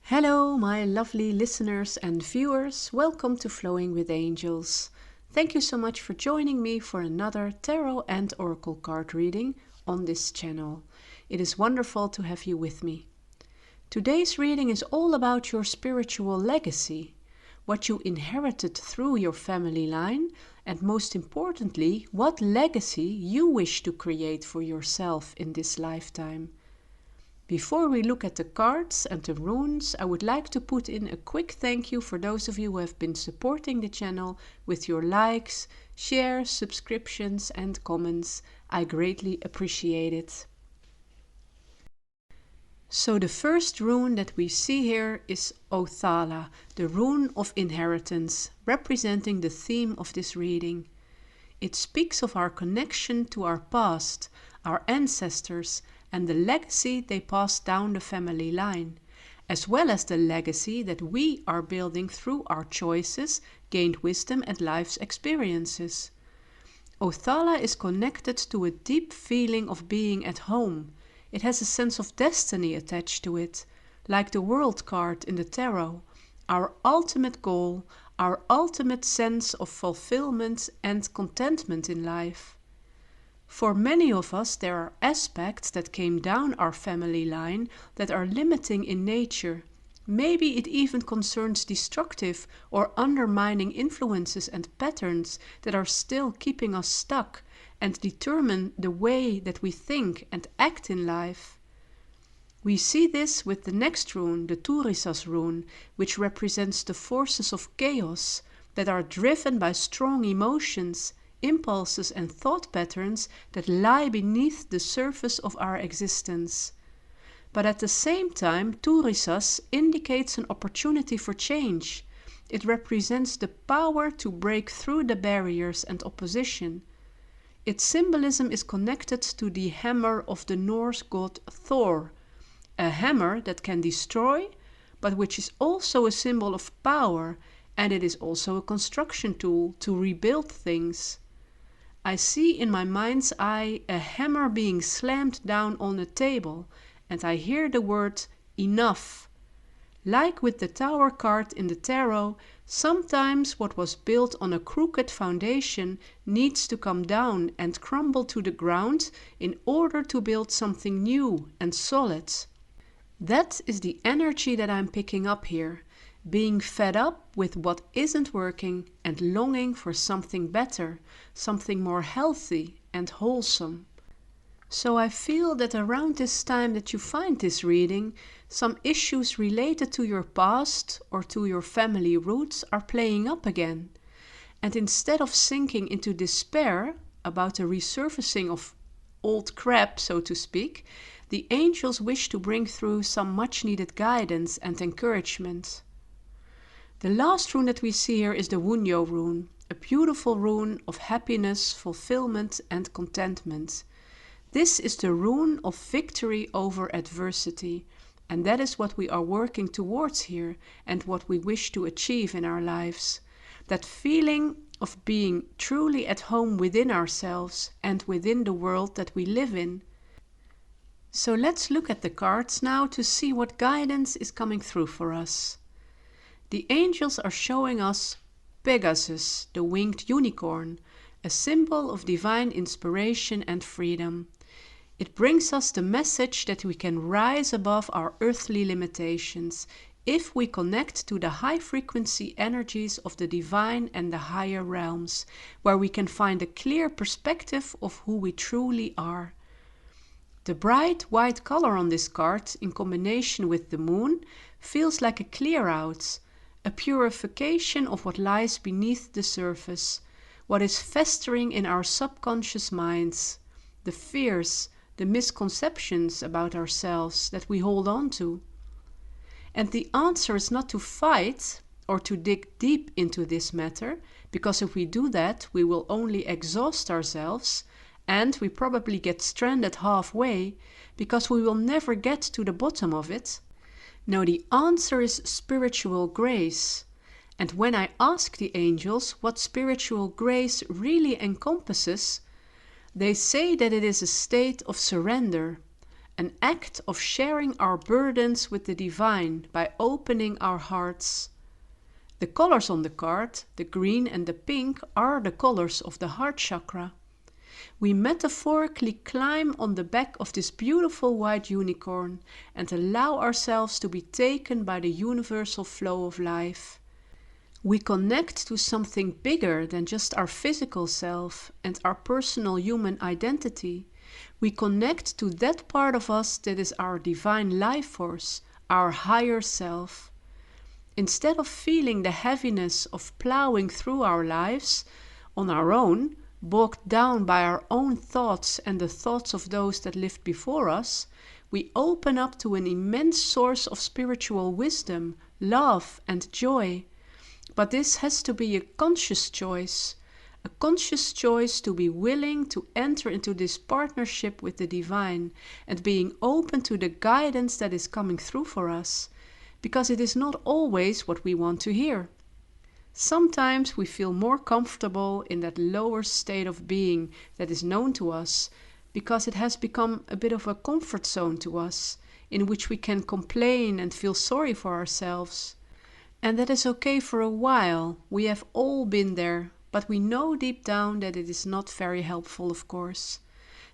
Hello, my lovely listeners and viewers. Welcome to Flowing with Angels. Thank you so much for joining me for another tarot and oracle card reading on this channel. It is wonderful to have you with me. Today's reading is all about your spiritual legacy, what you inherited through your family line, and most importantly, what legacy you wish to create for yourself in this lifetime. Before we look at the cards and the runes, I would like to put in a quick thank you for those of you who have been supporting the channel with your likes, shares, subscriptions and comments. I greatly appreciate it. So the first rune that we see here is Othala, the rune of inheritance, representing the theme of this reading. It speaks of our connection to our past, our ancestors, and the legacy they passed down the family line, as well as the legacy that we are building through our choices, gained wisdom and life's experiences. Othala is connected to a deep feeling of being at home. It has a sense of destiny attached to it, like the World card in the tarot, our ultimate goal, our ultimate sense of fulfillment and contentment in life. For many of us, there are aspects that came down our family line that are limiting in nature. Maybe it even concerns destructive or undermining influences and patterns that are still keeping us stuck and determine the way that we think and act in life. We see this with the next rune, the Turisas rune, which represents the forces of chaos that are driven by strong emotions, impulses and thought patterns that lie beneath the surface of our existence. But at the same time, Turisas indicates an opportunity for change. It represents the power to break through the barriers and opposition. Its symbolism is connected to the hammer of the Norse god Thor, a hammer that can destroy, but which is also a symbol of power, and it is also a construction tool to rebuild things. I see in my mind's eye a hammer being slammed down on a table, and I hear the word enough. Like with the Tower card in the tarot, sometimes what was built on a crooked foundation needs to come down and crumble to the ground in order to build something new and solid. That is the energy that I'm picking up here, being fed up with what isn't working and longing for something better, something more healthy and wholesome. So I feel that around this time that you find this reading, some issues related to your past or to your family roots are playing up again. And instead of sinking into despair about the resurfacing of old crap, so to speak, the angels wish to bring through some much needed guidance and encouragement. The last rune that we see here is the Wunjo rune, a beautiful rune of happiness, fulfillment and contentment. This is the rune of victory over adversity, and that is what we are working towards here and what we wish to achieve in our lives. That feeling of being truly at home within ourselves and within the world that we live in. So let's look at the cards now to see what guidance is coming through for us. The angels are showing us Pegasus, the winged unicorn, a symbol of divine inspiration and freedom. It brings us the message that we can rise above our earthly limitations if we connect to the high-frequency energies of the divine and the higher realms, where we can find a clear perspective of who we truly are. The bright white color on this card, in combination with the moon, feels like a clear-out, a purification of what lies beneath the surface, what is festering in our subconscious minds, the fears, the misconceptions about ourselves that we hold on to. And the answer is not to fight or to dig deep into this matter, because if we do that, we will only exhaust ourselves and we probably get stranded halfway because we will never get to the bottom of it. No, the answer is spiritual grace. And when I ask the angels what spiritual grace really encompasses, They say that it is a state of surrender, an act of sharing our burdens with the divine by opening our hearts. The colors on the card, the green and the pink, are the colors of the heart chakra. We metaphorically climb on the back of this beautiful white unicorn and allow ourselves to be taken by the universal flow of life. We connect to something bigger than just our physical self and our personal human identity. We connect to that part of us that is our divine life force, our higher self. Instead of feeling the heaviness of plowing through our lives on our own, bogged down by our own thoughts and the thoughts of those that lived before us, we open up to an immense source of spiritual wisdom, love, and joy. But this has to be a conscious choice to be willing to enter into this partnership with the divine and being open to the guidance that is coming through for us, because it is not always what we want to hear. Sometimes we feel more comfortable in that lower state of being that is known to us, because it has become a bit of a comfort zone to us, in which we can complain and feel sorry for ourselves. And that is okay for a while. We have all been there, but we know deep down that it is not very helpful, of course.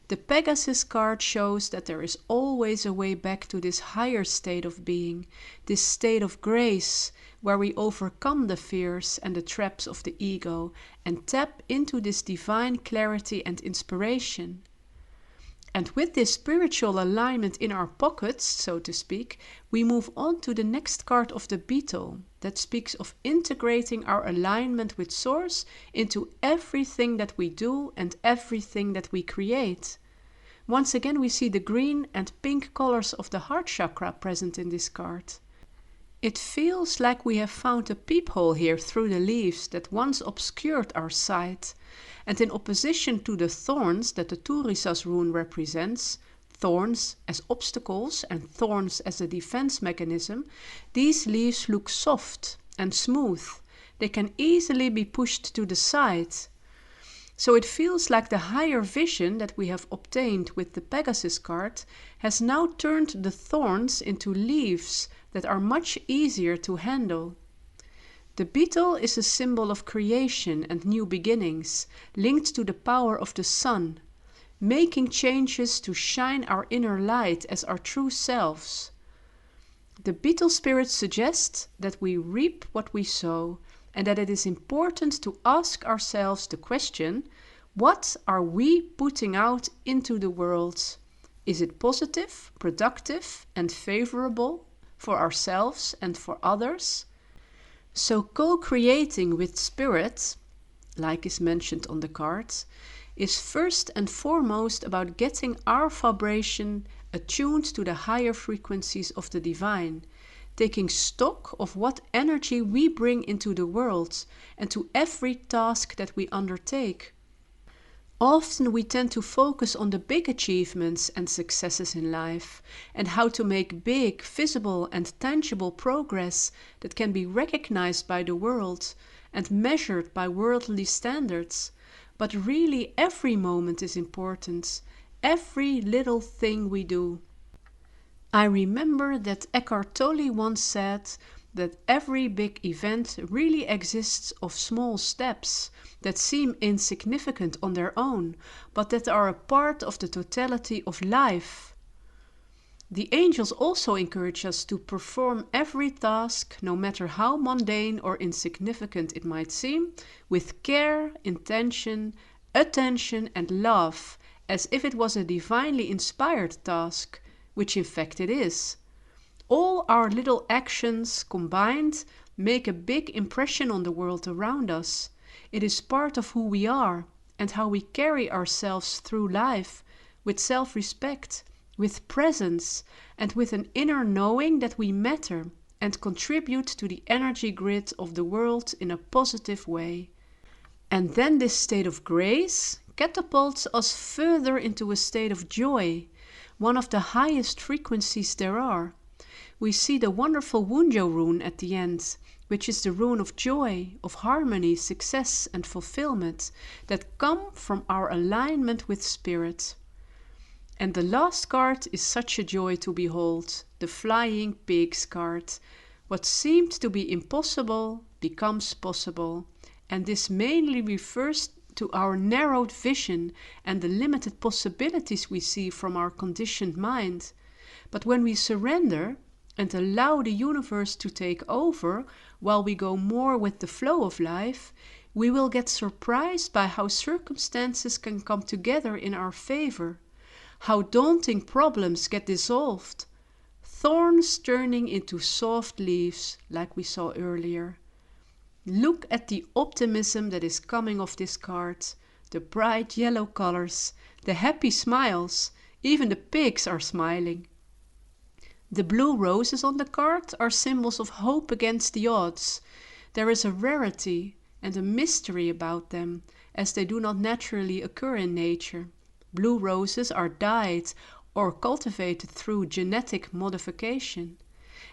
The Pegasus card shows that there is always a way back to this higher state of being, this state of grace, where we overcome the fears and the traps of the ego and tap into this divine clarity and inspiration. And with this spiritual alignment in our pockets, so to speak, we move on to the next card of the beetle that speaks of integrating our alignment with Source into everything that we do and everything that we create. Once again, we see the green and pink colors of the heart chakra present in this card. It feels like we have found a peephole here through the leaves that once obscured our sight. And in opposition to the thorns that the Turisas rune represents, thorns as obstacles and thorns as a defense mechanism, these leaves look soft and smooth. They can easily be pushed to the side. So it feels like the higher vision that we have obtained with the Pegasus card has now turned the thorns into leaves that are much easier to handle. The beetle is a symbol of creation and new beginnings, linked to the power of the sun, making changes to shine our inner light as our true selves. The beetle spirit suggests that we reap what we sow, and that it is important to ask ourselves the question, what are we putting out into the world? Is it positive, productive, and favorable for ourselves and for others? So co-creating with spirit, like is mentioned on the card, is first and foremost about getting our vibration attuned to the higher frequencies of the divine, taking stock of what energy we bring into the world and to every task that we undertake. Often we tend to focus on the big achievements and successes in life and how to make big, visible and tangible progress that can be recognized by the world and measured by worldly standards. But really every moment is important, every little thing we do. I remember that Eckhart Tolle once said that every big event really exists of small steps that seem insignificant on their own, but that are a part of the totality of life. The angels also encourage us to perform every task, no matter how mundane or insignificant it might seem, with care, intention, attention and love, as if it was a divinely inspired task, which in fact it is. All our little actions combined make a big impression on the world around us. It is part of who we are and how we carry ourselves through life, with self-respect, with presence, and with an inner knowing that we matter and contribute to the energy grid of the world in a positive way. And then this state of grace catapults us further into a state of joy, one of the highest frequencies there are. we see the wonderful Wunjo rune at the end, which is the rune of joy, of harmony, success and fulfillment that come from our alignment with spirit. And the last card is such a joy to behold, the Flying Pigs card. What seemed to be impossible becomes possible, and this mainly refers to our narrowed vision and the limited possibilities we see from our conditioned mind. But when we surrender and allow the universe to take over while we go more with the flow of life, we will get surprised by how circumstances can come together in our favor, how daunting problems get dissolved, thorns turning into soft leaves like we saw earlier. Look at the optimism that is coming off this card, the bright yellow colors, the happy smiles, even the pigs are smiling. The blue roses on the card are symbols of hope against the odds. There is a rarity and a mystery about them, as they do not naturally occur in nature. Blue roses are dyed or cultivated through genetic modification.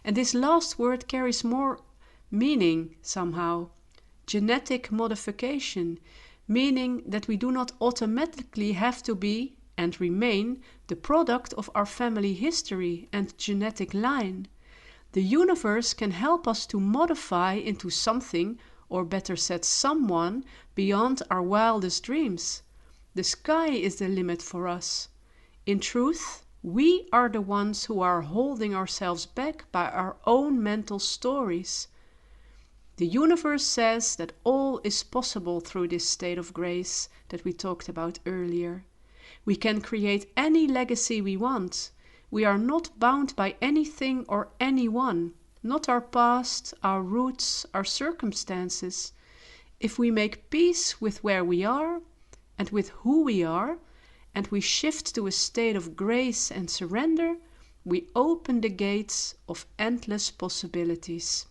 And this last word carries more meaning somehow. Genetic modification, meaning that we do not automatically have to be and remain the product of our family history and genetic line. The universe can help us to modify into something, or better said someone, beyond our wildest dreams. The sky is the limit for us. In truth, we are the ones who are holding ourselves back by our own mental stories. The universe says that all is possible through this state of grace that we talked about earlier. We can create any legacy we want. We are not bound by anything or anyone, not our past, our roots, our circumstances. If we make peace with where we are and with who we are, and we shift to a state of grace and surrender, we open the gates of endless possibilities.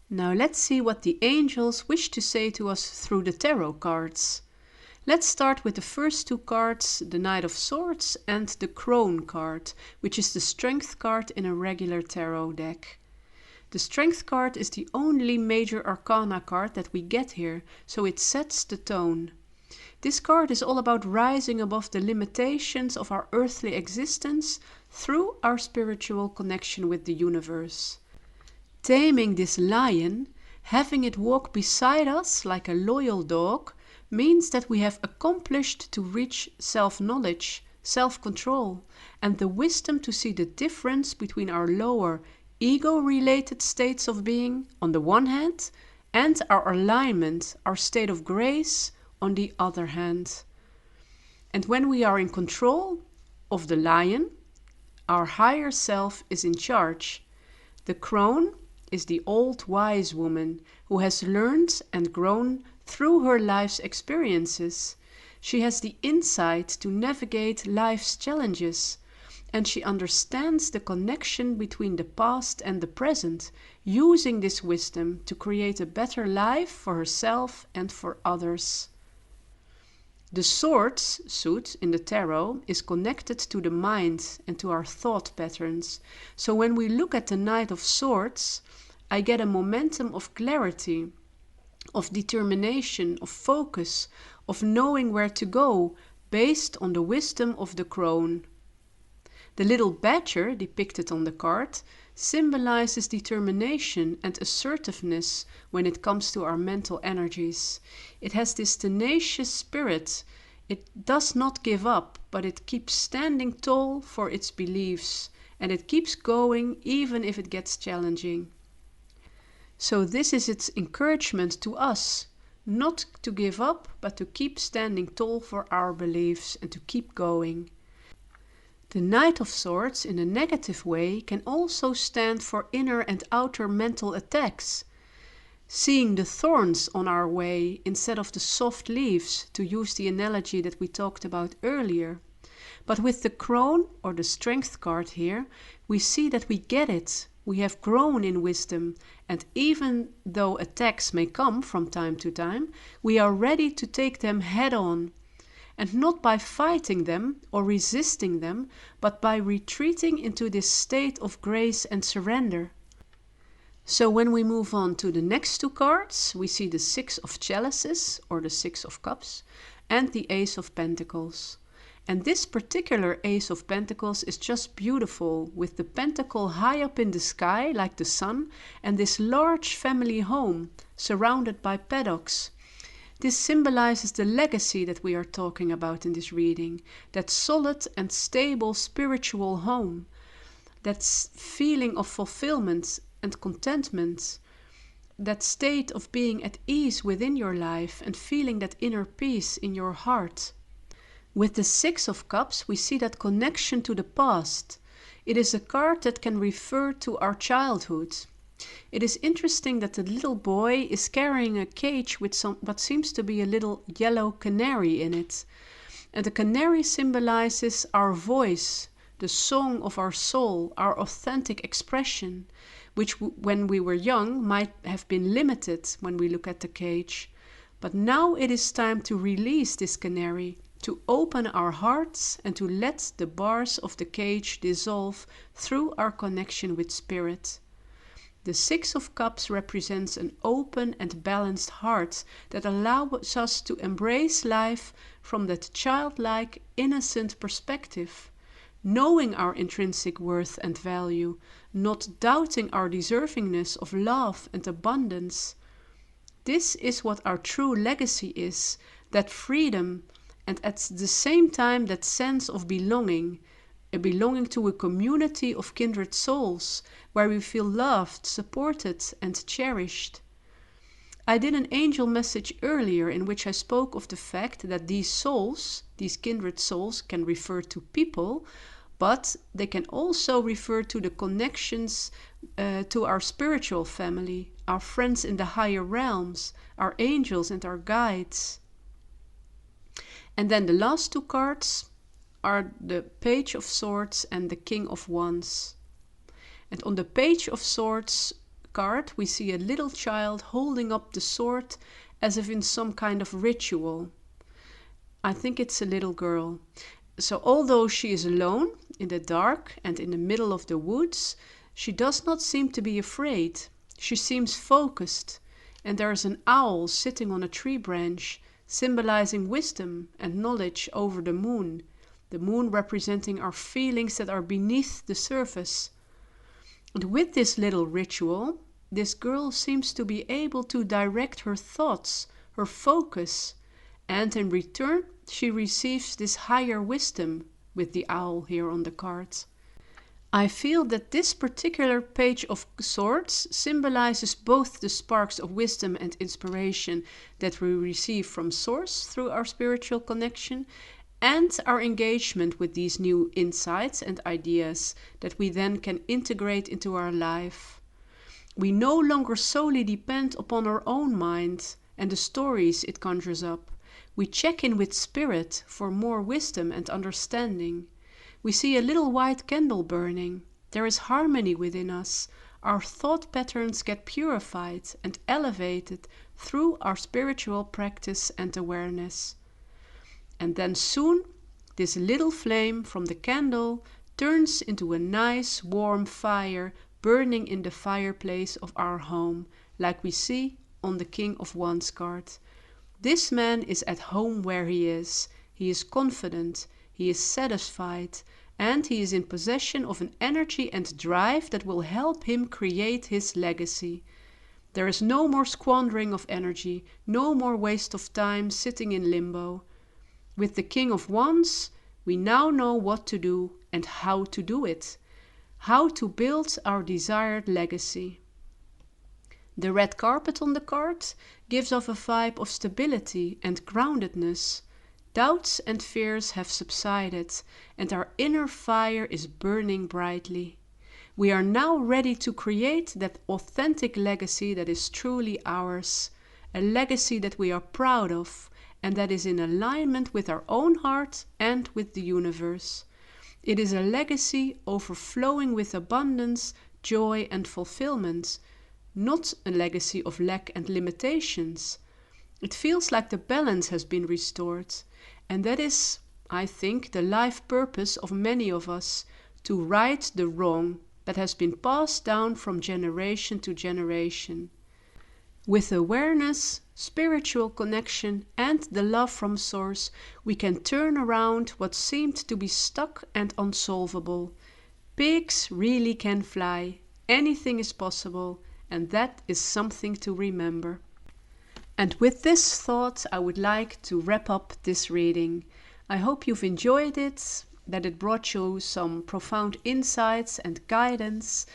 Now let's see what the angels wish to say to us through the tarot cards. Let's start with the first two cards, the Knight of Swords and the Crone card, which is the Strength card in a regular tarot deck. The Strength card is the only major arcana card that we get here, so it sets the tone. This card is all about rising above the limitations of our earthly existence through our spiritual connection with the universe. Taming this lion, having it walk beside us like a loyal dog, means that we have accomplished to reach self-knowledge, self-control, and the wisdom to see the difference between our lower ego-related states of being on the one hand and our alignment, our state of grace on the other hand. And when we are in control of the lion, our higher self is in charge. The crone is the old wise woman who has learned and grown through her life's experiences. She has the insight to navigate life's challenges, and she understands the connection between the past and the present, using this wisdom to create a better life for herself and for others. The Swords suit in the tarot is connected to the mind and to our thought patterns. So when we look at the Knight of Swords, I get a momentum of clarity, of determination, of focus, of knowing where to go, based on the wisdom of the crone. The little badger depicted on the card symbolizes determination and assertiveness when it comes to our mental energies. It has this tenacious spirit. It does not give up, but it keeps standing tall for its beliefs, and it keeps going even if it gets challenging. So this is its encouragement to us, not to give up, but to keep standing tall for our beliefs and to keep going. The Knight of Swords in a negative way can also stand for inner and outer mental attacks. Seeing the thorns on our way instead of the soft leaves, to use the analogy that we talked about earlier. But with the crone or the Strength card here, we see that we get it. We have grown in wisdom, and even though attacks may come from time to time, we are ready to take them head on. and not by fighting them or resisting them, but by retreating into this state of grace and surrender. So when we move on to the next two cards, we see the Six of Chalices, or the Six of Cups, and the Ace of Pentacles. And this particular Ace of Pentacles is just beautiful, with the pentacle high up in the sky, like the sun, and this large family home, surrounded by paddocks. This symbolizes the legacy that we are talking about in this reading, that solid and stable spiritual home, that feeling of fulfillment and contentment, that state of being at ease within your life and feeling that inner peace in your heart. With the Six of Cups, we see that connection to the past. It is a card that can refer to our childhood. It is interesting that the little boy is carrying a cage with what seems to be a little yellow canary in it. And the canary symbolizes our voice, the song of our soul, our authentic expression, which when we were young might have been limited when we look at the cage. But now it is time to release this canary, to open our hearts and to let the bars of the cage dissolve through our connection with Spirit. The Six of Cups represents an open and balanced heart that allows us to embrace life from that childlike, innocent perspective, knowing our intrinsic worth and value, not doubting our deservingness of love and abundance. This is what our true legacy is, that freedom, and at the same time that sense of belonging, a belonging to a community of kindred souls, where we feel loved, supported, and cherished. I did an angel message earlier in which I spoke of the fact that these souls, these kindred souls, can refer to people, but they can also refer to the connections to our spiritual family, our friends in the higher realms, our angels and our guides. And then the last two cards are the Page of Swords and the King of Wands. And on the Page of Swords card, we see a little child holding up the sword as if in some kind of ritual. I think it's a little girl. So although she is alone in the dark and in the middle of the woods, she does not seem to be afraid. She seems focused, and there is an owl sitting on a tree branch, symbolizing wisdom and knowledge over the moon representing our feelings that are beneath the surface. And with this little ritual, this girl seems to be able to direct her thoughts, her focus, and in return she receives this higher wisdom with the owl here on the card. I feel that this particular Page of Swords symbolizes both the sparks of wisdom and inspiration that we receive from Source through our spiritual connection, and our engagement with these new insights and ideas that we then can integrate into our life. We no longer solely depend upon our own mind and the stories it conjures up. We check in with Spirit for more wisdom and understanding. We see a little white candle burning. There is harmony within us. Our thought patterns get purified and elevated through our spiritual practice and awareness. And then soon, this little flame from the candle turns into a nice warm fire burning in the fireplace of our home, like we see on the King of Wands card. This man is at home where he is. He is confident, he is satisfied, and he is in possession of an energy and drive that will help him create his legacy. There is no more squandering of energy, no more waste of time sitting in limbo. With the King of Wands, we now know what to do and how to do it, how to build our desired legacy. The red carpet on the card gives off a vibe of stability and groundedness. Doubts and fears have subsided, and our inner fire is burning brightly. We are now ready to create that authentic legacy that is truly ours, a legacy that we are proud of, and that is in alignment with our own heart and with the universe. It is a legacy overflowing with abundance, joy, and fulfillment, not a legacy of lack and limitations. It feels like the balance has been restored, And that is, I think, the life purpose of many of us, to right the wrong that has been passed down from generation to generation. With awareness, spiritual connection, and the love from Source, we can turn around what seemed to be stuck and unsolvable. Pigs really can fly, anything is possible, and that is something to remember. And with this thought, I would like to wrap up this reading. I hope you've enjoyed it, that it brought you some profound insights and guidance.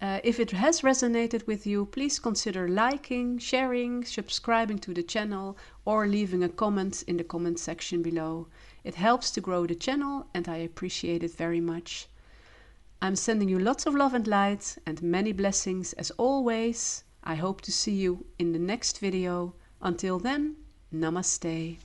If it has resonated with you, please consider liking, sharing, subscribing to the channel, or leaving a comment in the comment section below. It helps to grow the channel, and I appreciate it very much. I'm sending you lots of love and light and many blessings as always. I hope to see you in the next video. Until then, namaste.